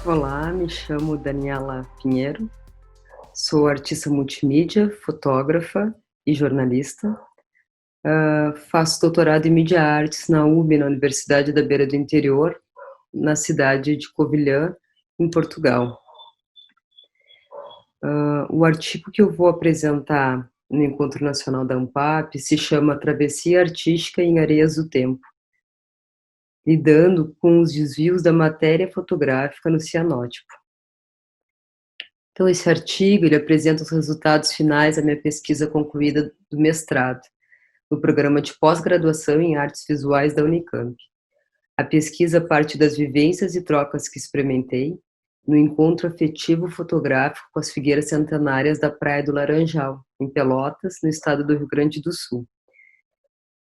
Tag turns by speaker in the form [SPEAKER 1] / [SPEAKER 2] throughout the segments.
[SPEAKER 1] Olá, me chamo Daniela Pinheiro, sou artista multimídia, fotógrafa e jornalista. Faço doutorado em mídia artes na UB, na Universidade da Beira do Interior, na cidade de Covilhã, em Portugal. O artigo que eu vou apresentar no Encontro Nacional da ANPAP se chama Travessia Artística em Areias do Tempo, lidando com os desvios da matéria fotográfica no cianótipo. Então, esse artigo, ele apresenta os resultados finais da minha pesquisa concluída do mestrado, no programa de pós-graduação em artes visuais da Unicamp. A pesquisa parte das vivências e trocas que experimentei no encontro afetivo fotográfico com as figueiras centenárias da Praia do Laranjal, em Pelotas, no estado do Rio Grande do Sul.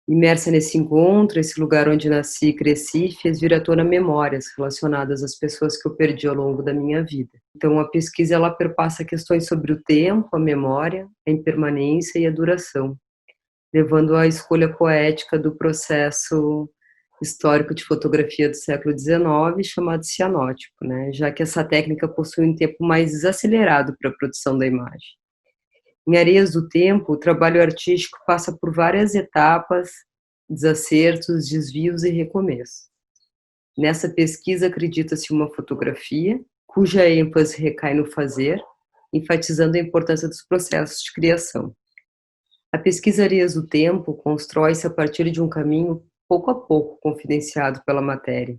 [SPEAKER 1] Imersa nesse encontro, esse lugar onde nasci e cresci, fez vir à tona memórias relacionadas às pessoas que eu perdi ao longo da minha vida. Então, a pesquisa, ela perpassa questões sobre o tempo, a memória, a impermanência e a duração, levando à escolha poética do processo histórico de fotografia do século XIX, chamado cianótipo, né? Já que essa técnica possui um tempo mais desacelerado para a produção da imagem. Em Areias do Tempo, o trabalho artístico passa por várias etapas, desacertos, desvios e recomeços. Nessa pesquisa, acredita-se uma fotografia, cuja ênfase recai no fazer, enfatizando a importância dos processos de criação. A pesquisa Areias do Tempo constrói-se a partir de um caminho pouco a pouco confidenciado pela matéria.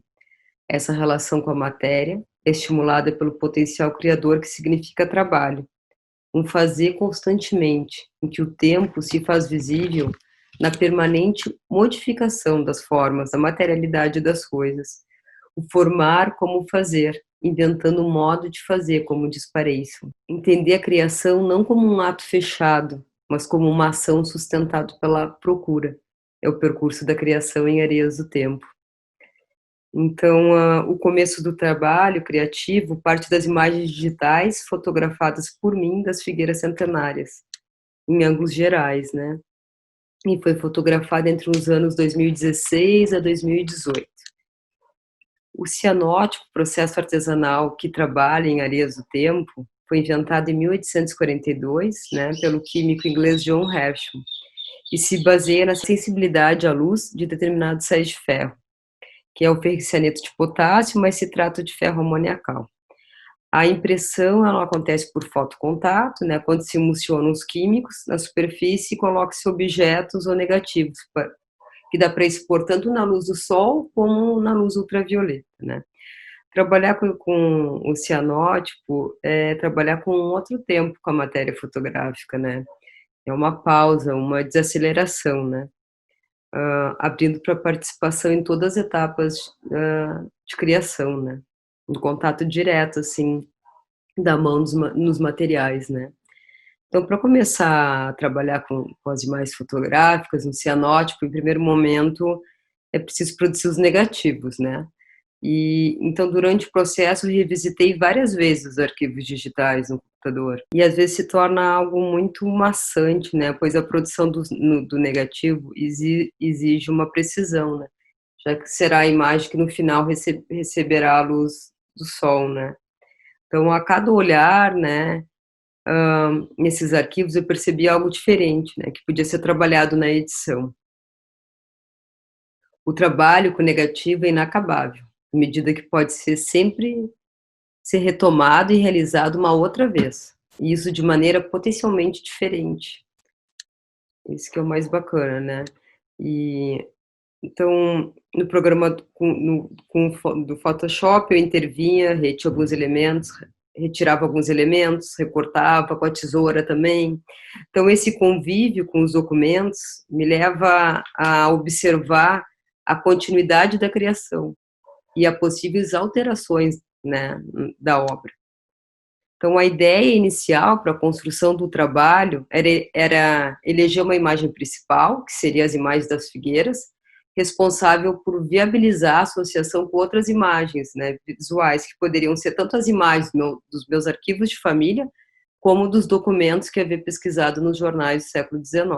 [SPEAKER 1] Essa relação com a matéria é estimulada pelo potencial criador que significa trabalho, um fazer constantemente, em que o tempo se faz visível na permanente modificação das formas, da materialidade das coisas, o formar como fazer, inventando um modo de fazer, como diz Pareisson. Entender a criação não como um ato fechado, mas como uma ação sustentada pela procura. É o percurso da criação em Areias do Tempo. Então, o começo do trabalho criativo parte das imagens digitais fotografadas por mim das figueiras centenárias, em ângulos gerais, né? E foi fotografada entre os anos 2016 a 2018. O cianótipo, processo artesanal que trabalha em Areias do Tempo, foi inventado em 1842, né, pelo químico inglês John Herschel, e se baseia na sensibilidade à luz de determinados sais de ferro, que é o ferricianeto de potássio, mas se trata de ferro amoniacal. A impressão, ela acontece por fotocontato, né, quando se emulsionam os químicos na superfície e coloca-se objetos ou negativos, que dá para expor tanto na luz do sol como na luz ultravioleta, né. Trabalhar com o cianótipo é trabalhar com um outro tempo com a matéria fotográfica, né, é uma pausa, uma desaceleração, né, abrindo para participação em todas as etapas de criação, né, um contato direto, assim, da mão nos materiais, né. Então, para começar a trabalhar com as imagens fotográficas, no cianótipo, em primeiro momento, é preciso produzir os negativos, né. E, então, durante o processo, eu revisitei várias vezes os arquivos digitais no computador. E, às vezes, se torna algo muito maçante, né, pois a produção do negativo exige uma precisão, né, já que será a imagem que, no final, receberá a luz do sol, né. Então, a cada olhar, né, nesses arquivos, eu percebi algo diferente, né, que podia ser trabalhado na edição. O trabalho com negativo é inacabável, à medida que pode sempre ser retomado e realizado uma outra vez, e isso de maneira potencialmente diferente. Isso que é o mais bacana, né. E, então, no programa do Photoshop, eu intervinha, retirava alguns elementos, recortava com a tesoura também. Então, esse convívio com os documentos me leva a observar a continuidade da criação e a possíveis alterações, né, da obra. Então, a ideia inicial para a construção do trabalho era eleger uma imagem principal, que seria as imagens das figueiras, responsável por viabilizar a associação com outras imagens, né, visuais, que poderiam ser tanto as imagens dos meus arquivos de família, como dos documentos que havia pesquisado nos jornais do século XIX.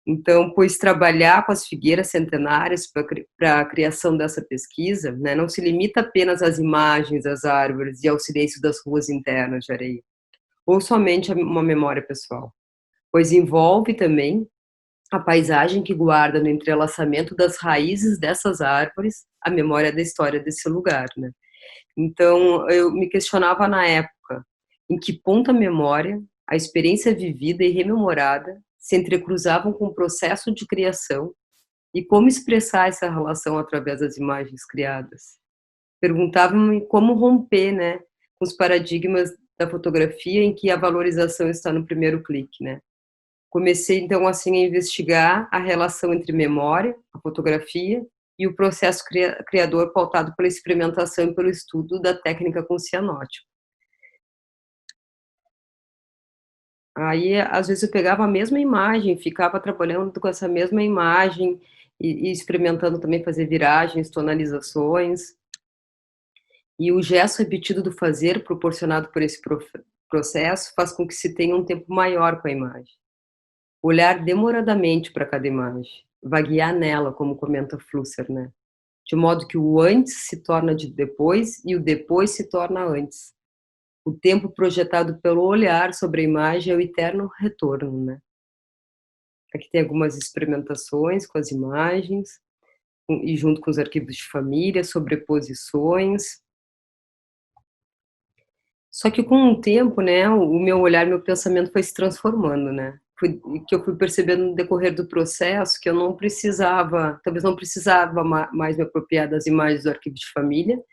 [SPEAKER 1] Então, pois trabalhar com as figueiras centenárias para a criação dessa pesquisa, né, não se limita apenas às imagens das árvores e ao silêncio das ruas internas de areia, ou somente a uma memória pessoal, pois envolve também a paisagem que guarda no entrelaçamento das raízes dessas árvores a memória da história desse lugar, né. Então, eu me questionava na época, em que ponto a memória, a experiência vivida e rememorada se entrecruzavam com o processo de criação e como expressar essa relação através das imagens criadas. Perguntava-me como romper, né, com os paradigmas da fotografia em que a valorização está no primeiro clique, né. Comecei então, assim, a investigar a relação entre memória, a fotografia e o processo criador pautado pela experimentação e pelo estudo da técnica com cianótipo. Aí, às vezes, eu pegava a mesma imagem, ficava trabalhando com essa mesma imagem e experimentando também fazer viragens, tonalizações. E o gesto repetido do fazer, proporcionado por esse processo, faz com que se tenha um tempo maior com a imagem. Olhar demoradamente para cada imagem, vaguear nela, como comenta Flusser, né? De modo que o antes se torna de depois e o depois se torna antes. O tempo projetado pelo olhar sobre a imagem é o eterno retorno, né? Aqui tem algumas experimentações com as imagens, e junto com os arquivos de família, sobreposições. Só que com o tempo, né, o meu olhar, meu pensamento foi se transformando, né. Que eu fui percebendo no decorrer do processo que eu não precisava, talvez não precisava mais me apropriar das imagens do arquivo de família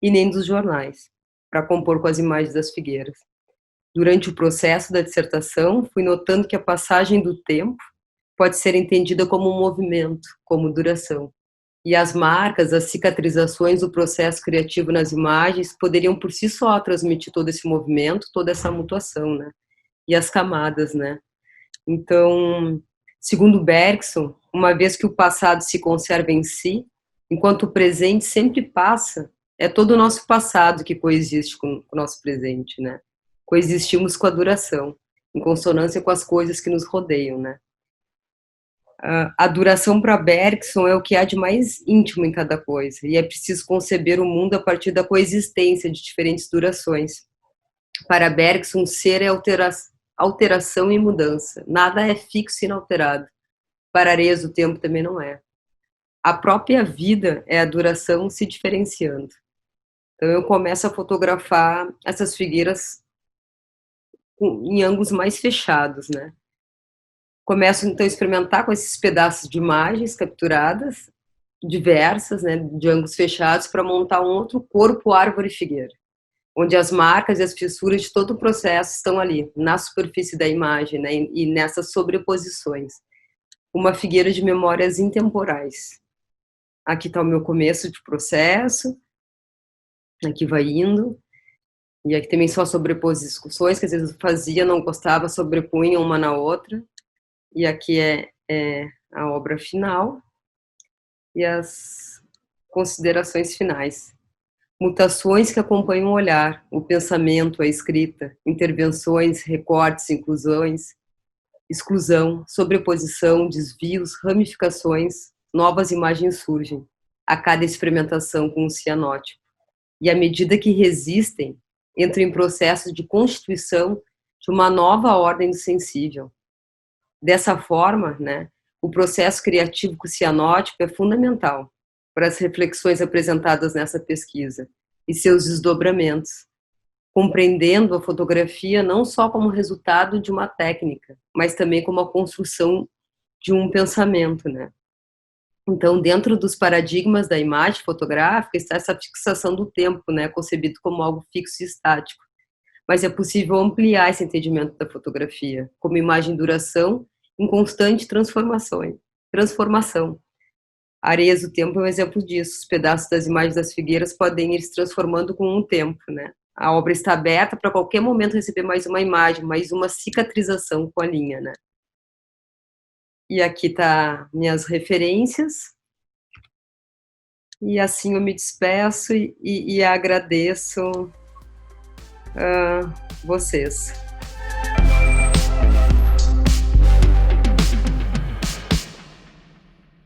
[SPEAKER 1] e nem dos jornais, para compor com as imagens das figueiras. Durante o processo da dissertação, fui notando que a passagem do tempo pode ser entendida como um movimento, como duração. E as marcas, as cicatrizações do processo criativo nas imagens poderiam por si só transmitir todo esse movimento, toda essa mutação, né? E as camadas, né? Então, segundo Bergson, uma vez que o passado se conserva em si, enquanto o presente sempre passa, é todo o nosso passado que coexiste com o nosso presente, né? Coexistimos com a duração, em consonância com as coisas que nos rodeiam, né? A duração para Bergson é o que há de mais íntimo em cada coisa, e é preciso conceber o mundo a partir da coexistência de diferentes durações. Para Bergson, ser é alteração e mudança, nada é fixo e inalterado. Para Areias do Tempo também não é. A própria vida é a duração se diferenciando. Então eu começo a fotografar essas figueiras em ângulos mais fechados, né? Começo então a experimentar com esses pedaços de imagens capturadas, diversas, né, de ângulos fechados, para montar um outro corpo árvore-figueira, onde as marcas e as fissuras de todo o processo estão ali, na superfície da imagem, né, e nessas sobreposições. Uma figueira de memórias intemporais. Aqui está o meu começo de processo, aqui vai indo, e aqui também só sobreposições, que às vezes eu fazia, não gostava, sobrepunha uma na outra, e aqui é a obra final e as considerações finais. Mutações que acompanham o olhar, o pensamento, a escrita, intervenções, recortes, inclusões, exclusão, sobreposição, desvios, ramificações, novas imagens surgem a cada experimentação com o cianótipo. E à medida que resistem, entram em processo de constituição de uma nova ordem do sensível. Dessa forma, né, o processo criativo com o cianótipo é fundamental para as reflexões apresentadas nessa pesquisa e seus desdobramentos, compreendendo a fotografia não só como resultado de uma técnica, mas também como a construção de um pensamento, né? Então, dentro dos paradigmas da imagem fotográfica está essa fixação do tempo, né, concebido como algo fixo e estático. Mas é possível ampliar esse entendimento da fotografia como imagem-duração em constante transformação. Areias do Tempo é um exemplo disso. Os pedaços das imagens das figueiras podem ir se transformando com o tempo, né? A obra está aberta para qualquer momento receber mais uma imagem, mais uma cicatrização com a linha, né? E aqui tá minhas referências. E assim eu me despeço e agradeço vocês.